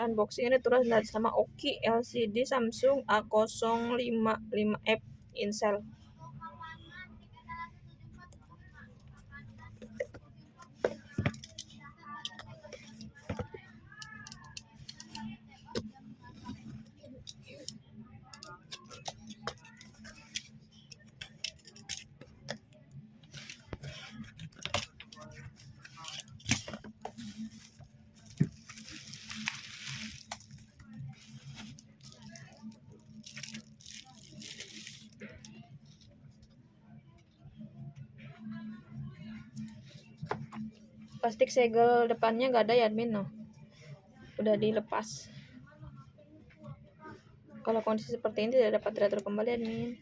Unboxing ini terus sama Oki LCD Samsung A055F Incel. Plastik segel depannya nggak ada ya admin, no. Udah dilepas. Kalau kondisi seperti ini tidak dapat diatur kembali admin.